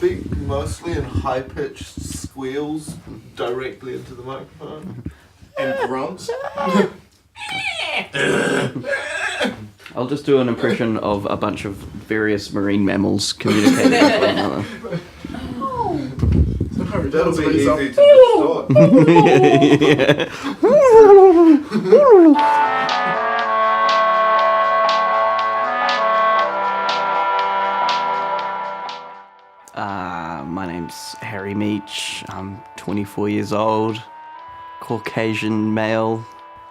speak mostly in high-pitched squeals directly into the microphone. And grunts. I'll just do an impression of a bunch of various marine mammals communicating with one another. That'll be easy to distort. My name's Harry Meech. I'm 24 years old, Caucasian male.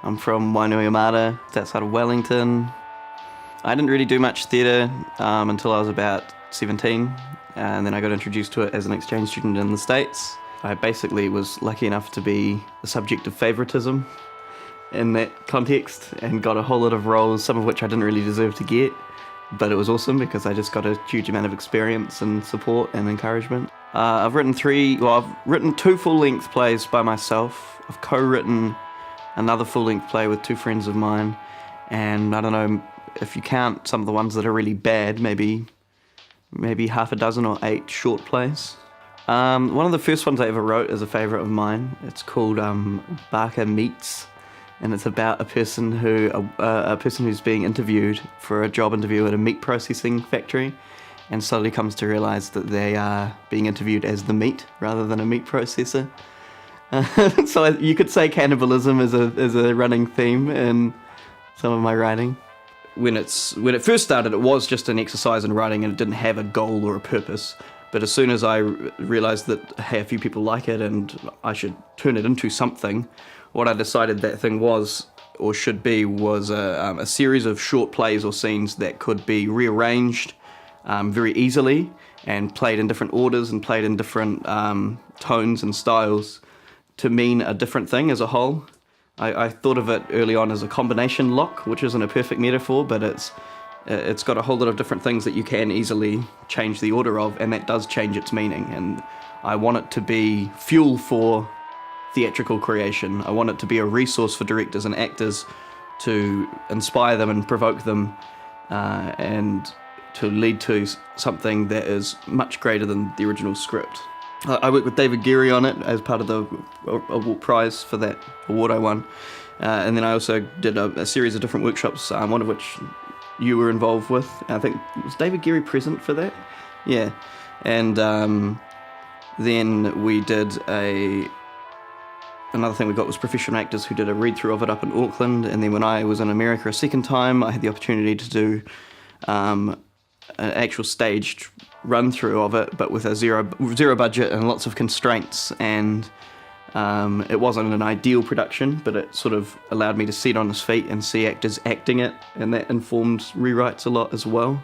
I'm from Wainuiomata, it's outside of Wellington. I didn't really do much theatre until I was about 17, and then I got introduced to it as an exchange student in the States. I basically was lucky enough to be the subject of favouritism in that context and got a whole lot of roles, some of which I didn't really deserve to get, but it was awesome because I just got a huge amount of experience and support and encouragement. I've written two full-length plays by myself. I've co-written another full-length play with two friends of mine, and I don't know if you count some of the ones that are really bad, maybe half a dozen or 8 short plays. One of the first ones I ever wrote is a favourite of mine. It's called Barker Meets, and it's about a person who's being interviewed for a job interview at a meat processing factory, and slowly comes to realise that they are being interviewed as the meat rather than a meat processor. So you could say cannibalism is a running theme in some of my writing. When it first started, it was just an exercise in writing and it didn't have a goal or a purpose. But as soon as I realised that, hey, a few people like it and I should turn it into something, what I decided that thing was, or should be, was a series of short plays or scenes that could be rearranged very easily and played in different orders and played in different tones and styles to mean a different thing as a whole. I thought of it early on as a combination lock, which isn't a perfect metaphor, but it's got a whole lot of different things that you can easily change the order of, and that does change its meaning. And I want it to be fuel for theatrical creation. I want it to be a resource for directors and actors to inspire them and provoke them, and to lead to something that is much greater than the original script. I worked with David Geary on it as part of the award prize for that award I won. And then I also did a series of different workshops, one of which you were involved with. I think, was David Geary present for that? Yeah. And then we did another thing we got was professional actors who did a read-through of it up in Auckland. And then when I was in America a second time, I had the opportunity to do an actual staged run-through of it, but with a zero budget and lots of constraints. And it wasn't an ideal production, but it sort of allowed me to sit on his feet and see actors acting it, and that informed rewrites a lot as well.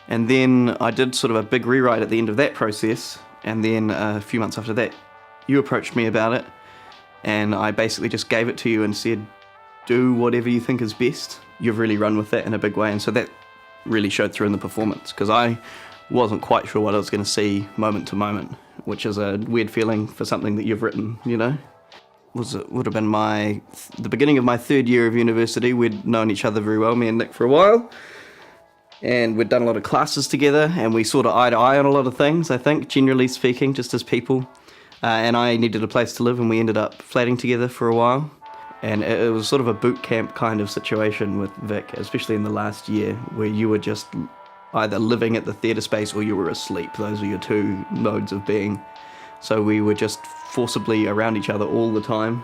And then I did sort of a big rewrite at the end of that process, and then a few months after that, you approached me about it, and I basically just gave it to you and said, do whatever you think is best. You've really run with that in a big way, and so that really showed through in the performance, because I wasn't quite sure what I was going to see moment to moment, which is a weird feeling for something that you've written, you know? Would have been the beginning of my 3rd year of university. We'd known each other very well, me and Nick, for a while, and we'd done a lot of classes together, and we sort of eye to eye on a lot of things, I think, generally speaking, just as people. And I needed a place to live, and we ended up flatting together for a while. And it was sort of a boot camp kind of situation with Vic, especially in the last year, where you were just either living at the theatre space or you were asleep. Those were your 2 modes of being. So we were just forcibly around each other all the time.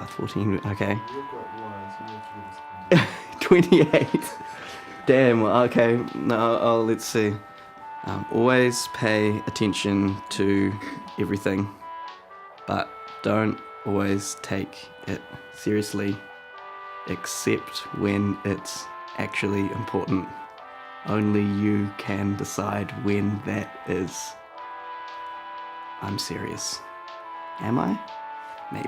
14, okay. 28. Damn, okay. No, let's see. Always pay attention to everything, but don't always take it seriously, except when it's actually important. Only you can decide when that is. I'm serious. Am I? Maybe.